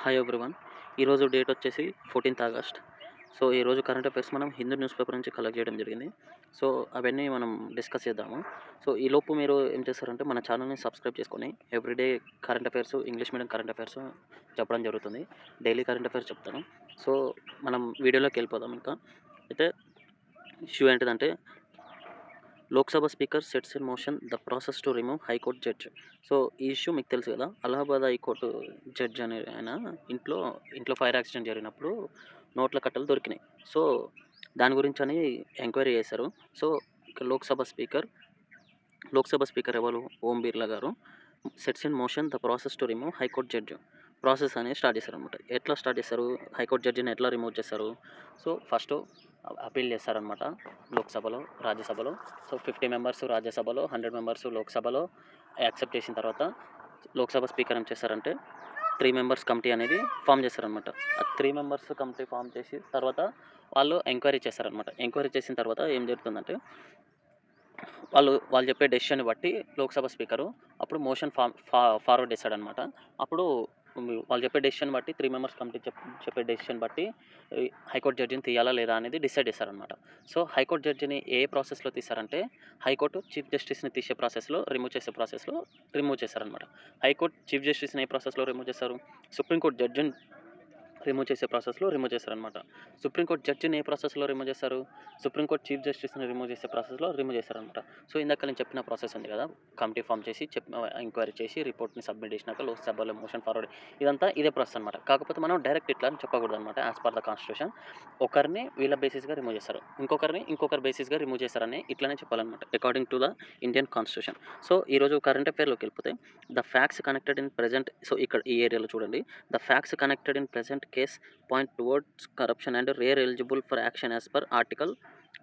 Hi everyone. ఈరోజు date వచ్చేసి 14th August. So ఈరోజు కరెంట్ అఫైర్స్ మనం హిందూ న్యూస్ పేపర్ నుంచి కలెక్ట్ చేయడం జరిగింది. సో అవన్నీ మనం డిస్కస్ చేద్దాము. సో ఈలోపు మీరు ఏం చేస్తారంటే మన ఛానల్ని సబ్స్క్రైబ్ చేసుకొని everyday current affairs, English medium current affairs చెప్పడం జరుగుతుంది. డైలీ కరెంట్ అఫైర్స్ చెప్తాను. సో మనం వీడియోలోకి వెళ్ళిపోదాం. ఇంకా అయితే ఇష్యూ ఏంటిదంటే Lok Sabha speaker sets in motion the process to remove high court judge. So ఈ ఇష్యూ మీకు తెలుసు కదా, అలహాబాద్ హైకోర్టు జడ్జ్ అనే ఆయన ఇంట్లో ఫైర్ యాక్సిడెంట్ జరిగినప్పుడు నోట్ల కట్టలు దొరికినాయి. సో దాని గురించి అని ఎంక్వైరీ చేశారు. సో ఇక లోక్సభ స్పీకర్ ఎవరు, ఓం బిర్లా గారు sets in motion the process to remove high court judge process అనేది స్టార్ట్ చేశారు అనమాట. ఎట్లా స్టార్ట్ చేశారు, హైకోర్టు జడ్జిని ఎట్లా రిమూవ్ చేశారు? సో ఫస్ట్ అపీల్ చేస్తారనమాట లోక్సభలో, రాజ్యసభలో. సో 50 మెంబర్స్ రాజ్యసభలో, 100 మెంబర్స్ లోక్సభలో యాక్సెప్ట్ చేసిన తర్వాత లోక్సభ స్పీకర్ ఏం చేస్తారంటే 3 మెంబర్స్ కమిటీ అనేది ఫామ్ చేస్తారనమాట. ఆ 3 మెంబర్స్ కమిటీ ఫామ్ చేసి తర్వాత వాళ్ళు ఎంక్వైరీ చేస్తారనమాట. ఎంక్వైరీ చేసిన తర్వాత ఏం జరుగుతుందంటే వాళ్ళు చెప్పే డెసిషన్ని బట్టి లోక్సభ స్పీకరు అప్పుడు మోషన్ ఫార్వర్డ్ చేస్తాడనమాట. అప్పుడు వాళ్ళు చెప్పే డెసిషన్ బట్టి 3 మెంబర్స్ కమిటీ చెప్పే డెసిషన్ బట్టి హైకోర్టు జడ్జిని తీయాలా లేదా అనేది డిసైడ్ చేస్తారనమాట. సో హైకోర్టు జడ్జిని ఏ ప్రాసెస్లో తీస్తారంటే హైకోర్టు చీఫ్ జస్టిస్ని తీసే ప్రాసెస్లో, రిమూవ్ చేసే ప్రాసెస్లో రిమూవ్ చేస్తారనమాట. హైకోర్టు చీఫ్ జస్టిస్ని ఏ ప్రాసెస్లో రిమూవ్ చేస్తారు? సుప్రీంకోర్టు జడ్జిని రిమూవ్ చేసే ప్రాసెస్లో రిమూవ్ చేస్తారనమాట. సుప్రీంకోర్టు జడ్జిని ఏ ప్రాసెస్లో రిమూవ్ చేస్తారు? సుప్రీంకోర్టు చీఫ్ జస్టిస్ని రిమూవ్ చేసే ప్రాసెస్లో రిమూవ్ చేస్తారనమాట. సో ఇందాక నేను చెప్పిన ప్రాసెస్ ఉంది కదా, కమిటీ ఫామ్ చేసి ఎంక్వైరీ చేసి రిపోర్ట్ని సబ్మిట్ చేసినాక లోక్సభలో మోషన్ ఫార్వర్డ్, ఇదంతా ఇదే ప్రాసెస్ అనమాట. కాకపోతే మనం డైరెక్ట్ ఇట్లా అని చెప్పకూడదు అనమాట. యాజ్ పర్ ద కాన్స్టిట్యూషన్ ఒకరిని వీళ్ళ బేసిస్గా రిమూవ్ చేస్తారు, ఇంకొకరి బేసిస్గా రిమూవ్ చేస్తారని ఇట్లానే చెప్పాలన్నమాట according to the Indian constitution. So ఈరోజు కరెంట్ అఫైర్లోకి వెళ్ళిపోతే the facts connected in present. So ఇక్కడ ఈ ఏరియాలో చూడండి, the facts connected in present case point towards corruption and rare eligible for action as per Article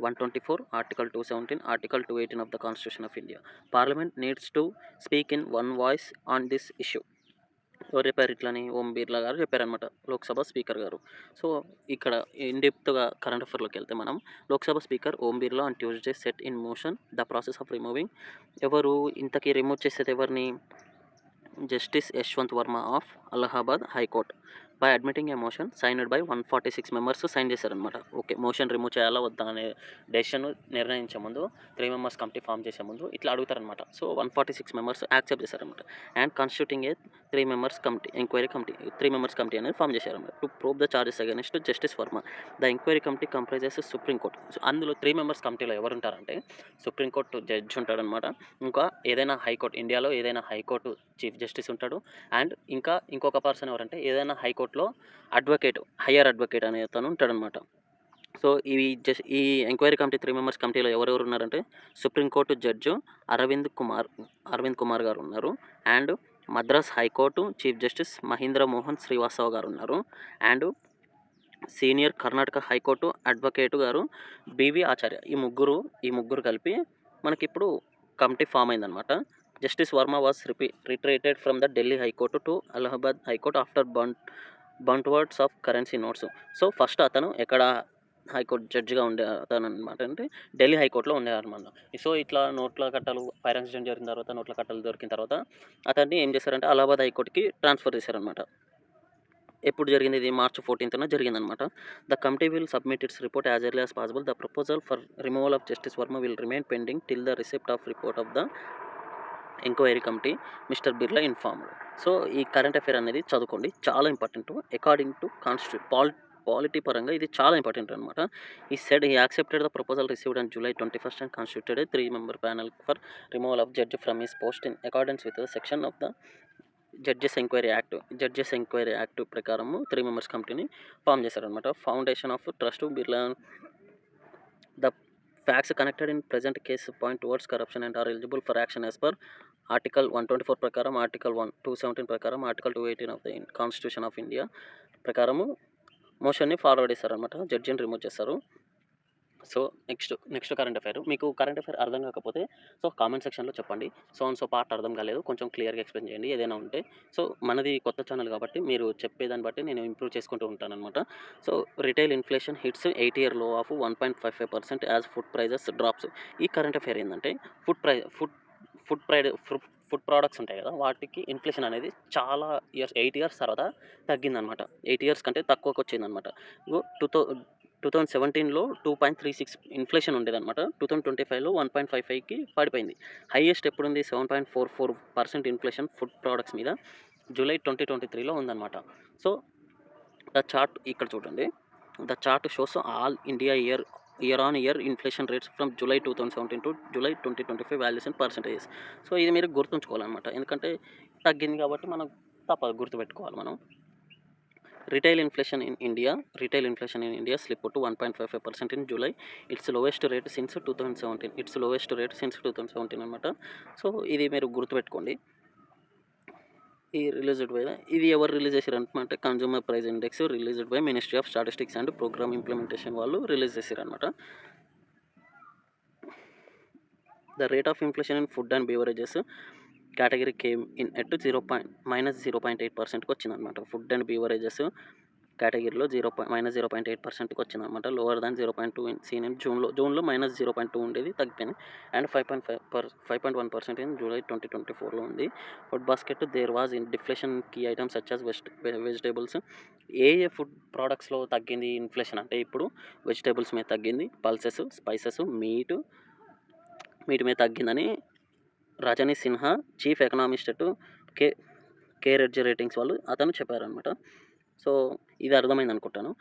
124, Article 217, Article 218 of the Constitution of India. Parliament needs to speak in one voice on this issue. ఎవరు చెప్పారు ఇట్లని? ఓం బిర్లా గారు చెప్పారనమాట, Lok Sabha speaker గారు. So ఇక్కడ ఇన్డెప్త్గా current అఫైర్లోకి వెళ్తే మనం Lok Sabha speaker Om Birla on Tuesday set in motion the process of removing. ఎవరు ఇంతకీ రిమూవ్ చేసేది ఎవరిని? Justice Yashwant Varma of Allahabad high court by admitting a motion signed by 146 members sign చేశారనమాట. ఓకే, మోషన్ రిమూవ్ చేయాలా వద్దా అనే డెసిషన్ నిర్ణయించే ముందు 3 మెంబర్స్ కమిటీ ఫామ్ చేసే ముందు ఇట్లా అడుగుతారనమాట. సో 146 మెంబర్స్ యాక్సెప్ట్ చేశారనమాట. And constituting A 3 members committee, enquiry committee 3 members committee అనేది ఫామ్ చేశారనమాట to prove the charges against justice Varma. The enquiry committee comprises supreme court. So అందులో 3 మెంబర్స్ కమిటీలో ఎవరు ఉంటారంటే సుప్రీంకోర్టు జడ్జి ఉంటాడనమాట, ఇంకా ఏదైనా హైకోర్టు, ఇండియాలో ఏదైనా హైకోర్టు చీఫ్ జస్టిస్ ఉంటాడు, అండ్ ఇంకొక పర్సన్ ఎవరంటే ఏదైనా హైకోర్టులో అడ్వకేట్, హయ్యర్ అడ్వకేట్ అనే అతను ఉంటాడనమాట. సో ఈ ఎంక్వైరీ కమిటీ 3 మెంబర్స్ కమిటీలో ఎవరెవరు ఉన్నారంటే సుప్రీంకోర్టు జడ్జు అరవింద్ కుమార్ గారు ఉన్నారు, and Madras high court chief justice Mahendra Mohan Srivastava గారు ఉన్నారు, and senior Karnataka high court advocate గారు బివి ఆచార్య. ఈ ముగ్గురు కలిపి మనకిప్పుడు కమిటీ ఫామ్ అయిందనమాట. Justice Varma was retreated from the Delhi high court to Allahabad high court after burnt wads of currency notes. So first అతను ఎక్కడ హైకోర్టు జడ్జిగా ఉండే అతను అనమాట, అంటే ఢిల్లీ హైకోర్టులో ఉండేవారనమాట. సో ఇట్లా నోట్ల కట్టలు, ఫైర్ యాక్సిడెంట్ జరిగిన తర్వాత నోట్ల కట్టలు దొరికిన తర్వాత అతన్ని ఏం చేశారంటే అలహాబాద్ హైకోర్టుకి ట్రాన్స్ఫర్ చేశారనమాట. ఎప్పుడు జరిగింది? ఇది March 14th జరిగిందనమాట. The committee will submit it's report as early as possible. The proposal for removal of justice Varma will remain pending till the receipt of report of the enquiry committee, mister Birla informed. So ఈ current affair అనేది చదువుకోండి, చాలా important. According to polity పరంగా ఇది చాలా important అనమాట. ఈ said he accepted the proposal received on July 21st and constituted 3-member panel for removal of judge from his post in accordance with the section of the judges enquiry act ప్రకారము 3 members కమిటీని form చేశారనమాట. Foundation of trust Birla. The facts connected in present case point towards corruption and are eligible for action as per article 124 ప్రకారం, article 217 ప్రకారం, article 218 of the constitution of India ప్రకారము మోషన్ని forward చేశారనమాట. జడ్జిని remove చేస్తారు. So next current affair. మీకు current affair అర్థం కాకపోతే so comment సెక్షన్లో చెప్పండి. సో పార్ట్ అర్థం కాలేదు, కొంచెం క్లియర్గా ఎక్స్ప్లెయిన్ చేయండి ఏదైనా ఉంటే. సో మనది కొత్త ఛానల్ కాబట్టి మీరు చెప్పేదాన్ని బట్టి నేను ఇంప్రూవ్ చేసుకుంటూ ఉంటానన్నమాట. So retail inflation hits 8-year low of 1.55% as food prices drops. ఈ కరెంట్ అఫైర్ ఏంటంటే ఫుడ్ ప్రోడక్ట్స్ ఉంటాయి కదా, వాటికి ఇన్ఫ్లేషన్ అనేది చాలా ఇయర్స్ 8 ఇయర్స్ తర్వాత తగ్గిందనమాట. 8 ఇయర్స్ కంటే తక్కువకి వచ్చిందనమాట. 2017లో 2.36 ఇన్ఫ్లేషన్ ఉండేదనమాట. 2025లో 1.55కి పడిపోయింది. హైయెస్ట్ ఎప్పుడుంది 7.44% ఇన్ఫ్లేషన్ ఫుడ్ ప్రోడక్ట్స్ మీద జూలై 2023లో ఉందన్నమాట. సో ద చార్ట్ ఇక్కడ చూడండి. The chart shows all India year on year inflation rates from July 2017 to July 2025 values in percentages. So ఇది మీరు గుర్తుంచుకోవాలన్నమాట. ఎందుకంటే తగ్గింది కాబట్టి మనం తప్పదు గుర్తుపెట్టుకోవాలి మనం. Retail inflation in India slip to 1.55% in July. It's lowest rate since 2017 అనమాట. సో ఇది మీరు గుర్తుపెట్టుకోండి. ఈ రిలీజ్డ్ బై ఇది ఎవరు రిలీజ్ చేశారనమాట, consumer price index released by ministry of statistics and programme implementation వాళ్ళు రిలీజ్ చేశారనమాట. The rate of inflation in food and beverages category came in at -0.8%కి వచ్చిందనమాట. ఫుడ్ అండ్ బీవరేజెస్ కేటగిరీలో -0.8%కి వచ్చిందనమాట. లోవర్ దాన్ 0.2 సీన్ ఇన్ జూన్లో -0.2 ఉండేది, తగ్గిపోయింది. And 5.1% in July 2024లో ఉంది. Food basket there was in deflation key items such as vegetables. ఏ ఫుడ్ ప్రోడక్ట్స్లో తగ్గింది ఇన్ఫ్లేషన్ అంటే ఇప్పుడు వెజిటేబుల్స్ మీద తగ్గింది, పల్సెస్, స్పైసెస్, మీట్ మీద తగ్గిందని రజనీ సిన్హా చీఫ్ ఎకనామిస్ట్ అటు కేరెడ్జీ రేటింగ్స్ వాళ్ళు అతను చెప్పారనమాట. సో ఇది అర్థమైంది అనుకుంటాను.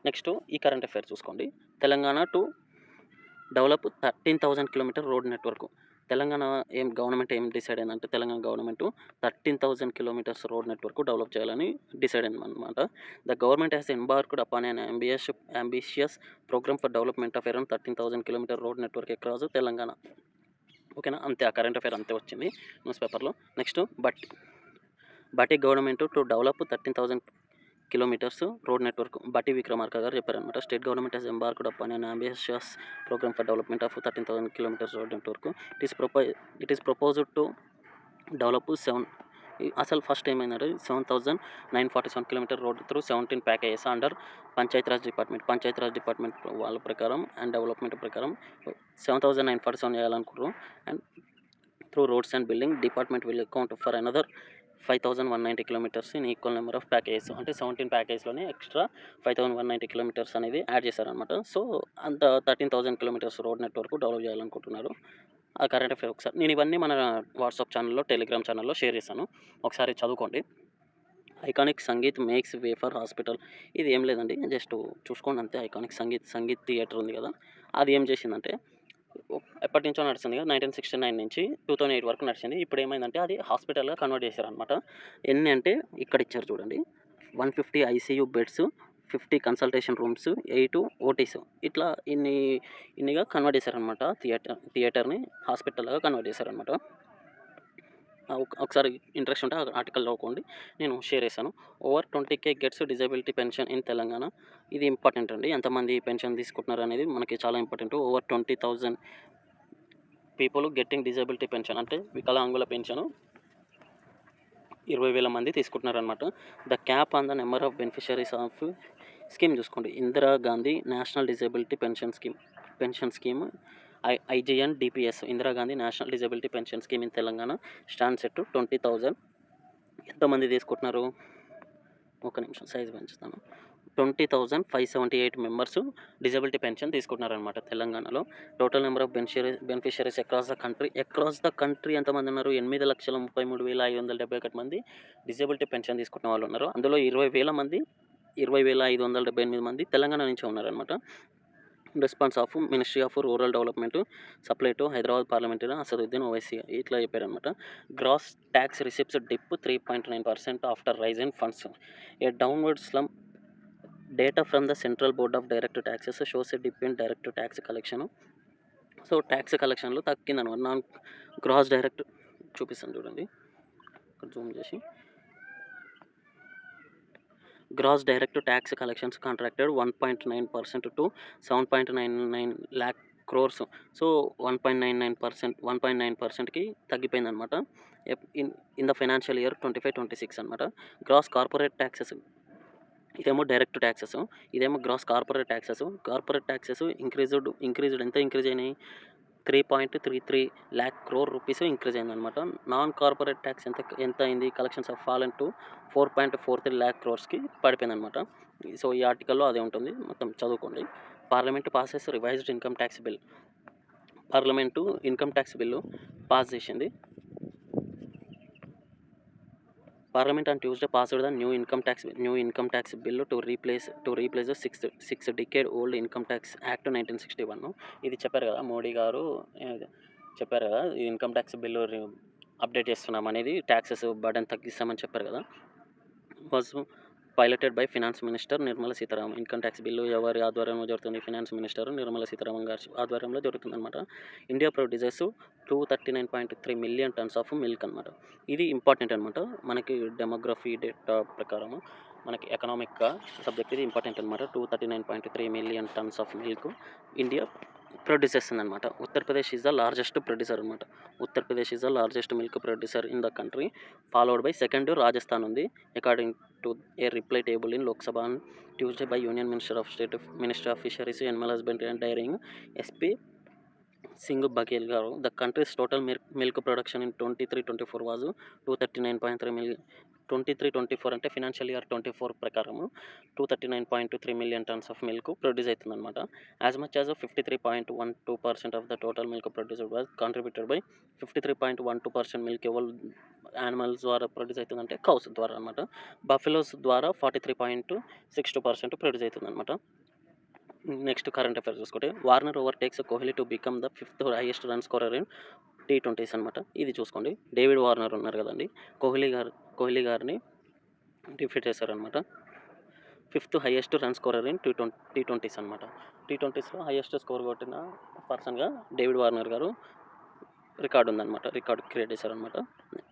నెక్స్ట్ ఈ కరెంట్ అఫైర్ చూసుకోండి. Telangana to develop 13,000 kilometre road network. Telangana government ఏం డిసైడ్ అయిందంటే, Telangana government 13,000 kilometres road network develop చేయాలని డిసైడ్ అయిందన్నమాట. The government has embarked upon an ambitious programme for development of around 13,000 kilometre road network across Telangana. ఓకేనా, అంతే. ఆ current affair అంతే వచ్చింది news పేపర్లో. నెక్స్ట్ బట్టి government to develop 13,000 kilometres road network బట్టి విక్రమార్క గారు చెప్పారనమాట. State government has embarked upon an ambitious programme for development of 13,000 kilometres road network. It is proposed to develop అసలు ఫస్ట్ ఏమైందంటే 7,947 kilometre road through 17 packages under Panchayati Raj department వాళ్ళ ప్రకారం and development ప్రకారం 7,947 చేయాలనుకున్నారు. And through roads and building department will account for another 5,190 kilometres in equal number of packages. అంటే 17 ప్యాకేజ్లోనే extra 5,190 kilometres అనేది add చేశారనమాట. So అంత 13,000 కిలోమీటర్స్ రోడ్ నెట్వర్క్ డెవలప్ చేయాలనుకుంటున్నారు. ఆ కరెంట్ అఫైర్ ఒకసారి నేను ఇవన్నీ మన వాట్సాప్ ఛానల్లో, టెలిగ్రామ్ ఛానల్లో షేర్ చేశాను, ఒకసారి చదువుకోండి. Iconic sangeet makes way for hospital. ఇది ఏం లేదండి, జస్ట్ చూసుకోండి అంతే. ఐకానిక్ సంగీత్ థియేటర్ ఉంది కదా, అది ఏం చేసిందంటే ఎప్పటి నుంచో నడుస్తుంది కదా, 1969 నుంచి 2008 వరకు నడిచింది. ఇప్పుడు ఏమైందంటే అది హాస్పిటల్గా కన్వర్ట్ చేశారనమాట. ఎన్ని అంటే ఇక్కడ ఇచ్చారు చూడండి, 150 ICU beds, 50 consultation rooms, 8 OTs, ఇట్లా ఇన్నిగా కన్వర్ట్ చేశారనమాట. థియేటర్ని హాస్పిటల్గా కన్వర్ట్ చేశారనమాట. ఒకసారి ఇంట్రెస్ట్ ఉంటే ఆర్టికల్ చదువుకోండి, నేను షేర్ చేశాను. Over 20K gets disability pension in Telangana. ఇది ఇంపార్టెంట్ అండి, ఎంతమంది పెన్షన్ తీసుకుంటున్నారు అనేది మనకి చాలా important. Over 20,000 people getting disability pension, అంటే వికలాంగుల పెన్షన్ 20,000 మంది తీసుకుంటున్నారనమాట. The cap on the number of beneficiaries of scheme చూసుకోండి. Indira Gandhi national disability pension scheme IGN DPS, Indira Gandhi national disability pension scheme in Telangana stands at 20,000. ఎంతమంది తీసుకుంటున్నారు, ఒక నిమిషం సైజ్ పెంచుతాను. 20,578 మెంబర్స్ డిజబిలిటీ పెన్షన్ తీసుకుంటున్నారనమాట తెలంగాణలో. Total number of beneficiaries across the country ఎంతమంది ఉన్నారు, 8,33,571 మంది డిజబిలిటీ పెన్షన్ తీసుకుంటున్న వాళ్ళు ఉన్నారు. అందులో 20,578 మంది తెలంగాణ నుంచి ఉన్నారనమాట. Response of ministry of rural development supply to Hyderabad parliamentary Asaduddin Owaisi ఇట్లా చెప్పారనమాట. Gross tax receipts dip 3.9% after rise in funds. A downward slump data from the central board of direct taxes shows a dip in direct tax collection. So tax కలెక్షన్లో తగ్గిందనమాట. Non gross direct చూపిస్తాను చూడండి, ఇక్కడ zoom చేసి. Gross direct tax collections contracted 1.9% to 7.99 lakh crores. So 1.9%కి తగ్గిపోయిందనమాట in the financial year 25-26 అనమాట. Gross corporate taxes, ఇదేమో డైరెక్ట్ ట్యాక్సెస్, ఇదేమో గ్రాస్ కార్పొరేట్ ట్యాక్సెస్. ఇంక్రీజ్డ్ ఎంత ఇంక్రీజ్ అయినాయి, 3.33 lakh crore రూపీస్ ఇంక్రీజ్ అయిందనమాట. నాన్ కార్పొరేట్ ట్యాక్స్ ఎంత అయింది? Collections of fallen to 4.43 lakh crores పడిపోయిందనమాట. సో ఈ ఆర్టికల్లో అదే ఉంటుంది, మొత్తం చదువుకోండి. Parliament passes revised income tax bill. Parliament income tax bill pass చేసింది. Parliament on Tuesday passed the new income tax bill to replace the six decade old Income Tax Act 1961. ఇది చెప్పారు కదా మోడీ గారు, చెప్పారు కదా ఈ ఇన్కమ్ ట్యాక్స్ బిల్లు అప్డేట్ చేస్తున్నాం అనేది, ట్యాక్సెస్ బర్డెన్ తగ్గిస్తామని చెప్పారు కదా. Was piloted by finance minister Nirmala Sitharaman. Income tax bill ఎవరి ఆధ్వర్యంలో జరుగుతుంది? ఫినాన్స్ మినిస్టర్ నిర్మలా సీతారామన్ గారి ఆధ్వర్యంలో జరుగుతుంది అనమాట. India produces 239.3 million tons of milk అనమాట. ఇది ఇంపార్టెంట్ అనమాట మనకి డెమోగ్రఫీ డేటా ప్రకారం, మనకి ఎకనామిక్ సబ్జెక్ట్ ఇది ఇంపార్టెంట్ అనమాట. 239.3 million tons of milk India produce చేస్తుంది అనమాట. Uttar Pradesh is the largest producer అనమాట. Uttar Pradesh is the largest milk producer in the country, followed by second Rajasthan ఉంది. According to A reply table in Lok Sabha on Tuesday by union minister of state minister of fisheries, animal husbandry and daring SP Singh Baghel గారు. The countries total milk production in 23-24 was 239.3 million. 23-24 అంటే financial year 24 ప్రకారము 239.3 million tons of milk produce అవుతుంది అనమాట. As much as 53.12% of the total milk produced was contributed by 53.12% milk ఎవరు animals ద్వారా produce అవుతుందంటే cows ద్వారా అనమాట. బఫెలోస్ ద్వారా 43.62% ప్రొడ్యూస్ అవుతుంది అనమాట. నెక్స్ట్ కరెంట్ అఫైర్స్ చూసుకుంటే, Warner overtakes Kohli to become the 5th highest run scorer in T20s అనమాట. ఇది చూసుకోండి. డేవిడ్ వార్నర్ ఉన్నారు కదండి, కోహ్లీ గారిని డిఫీట్ చేశారనమాట. 5th highest run scorer in T20s అనమాట. T20sలో హైయెస్ట్ స్కోర్ కొట్టిన పర్సన్గా డేవిడ్ వార్నర్ గారు రికార్డు ఉందన్నమాట, రికార్డు క్రియేట్ చేశారనమాట.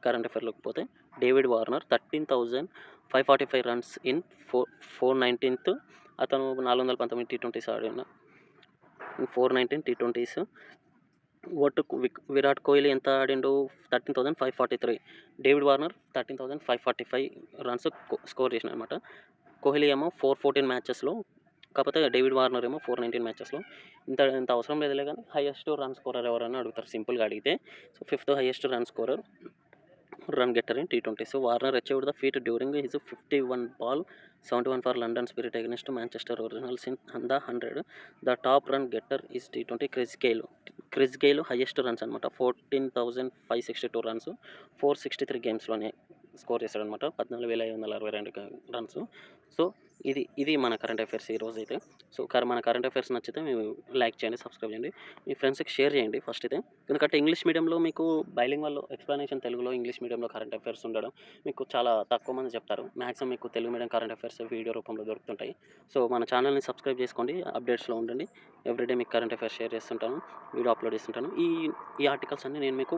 కరెంట్ అఫైర్లోకి పోతే, David Warner 13,545 runs in 419th. అతను 419 T20s ఆడిన 419 T20s. విరాట్ కోహ్లీ ఎంత ఆడిండు? 13,543. డేవిడ్ వార్నర్ 13,545 రన్స్ స్కోర్ చేసిన అనమాట. కోహ్లీ ఏమో 414 మ్యాచెస్లో, కాకపోతే డేవిడ్ వార్నర్ ఏమో 419 మ్యాచెస్లో. ఇంత అవసరం లేదులే కానీ హైయెస్ట్ రన్ స్కోరర్ ఎవరన్నా అడుగుతారు సింపుల్గా అడిగితే. So 5th highest run scorer, run getter in T20s. Warner achieved the feet during his 51 ball 71 for London Spirit against Manchester Originals in the 100. The top run getter is T20 Chris GAIL highest runs అనమాట. 14,562 runs 463 గేమ్స్లోనే score చేశాడనమాట. 14,562 runs. So ఇది మన current affairs ఈరోజు అయితే. So మన current affairs నచ్చితే మీరు like చేయండి, సబ్స్క్రైబ్ చేయండి, మీ ఫ్రెండ్స్కి షేర్ చేయండి ఫస్ట్ అయితే. ఎందుకంటే ఇంగ్లీష్ మీడియంలో మీకు బైలింగ్వల్ ఎక్స్ప్లెనేషన్ తెలుగులో, ఇంగ్లీష్ మీడియంలో కరెంట్ అఫైర్స్ ఉండడం మీకు చాలా తక్కువ మంది చెప్తారు. మ్యాక్సిమం మీకు Telugu medium current affairs video రూపంలో దొరుకుతుంటాయి. సో మన ఛానల్ని సబ్స్క్రైబ్ చేసుకోండి, అప్డేట్స్లో ఉండండి. ఎవ్రీడే మీకు కరెంట్ అఫైర్స్ షేర్ చేస్తుంటాను, వీడియో అప్లోడ్ చేస్తుంటాను. ఈ ఆర్టికల్స్ అన్నీ నేను మీకు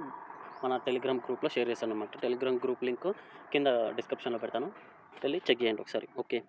మన టెలిగ్రామ్ గ్రూప్లో షేర్ చేస్తాను అనమాట. టెలిగ్రామ్ గ్రూప్ లింక్ కింద డిస్క్రిప్షన్లో పెడతాను, వెళ్ళి చెక్ చేయండి ఒకసారి. ఓకే.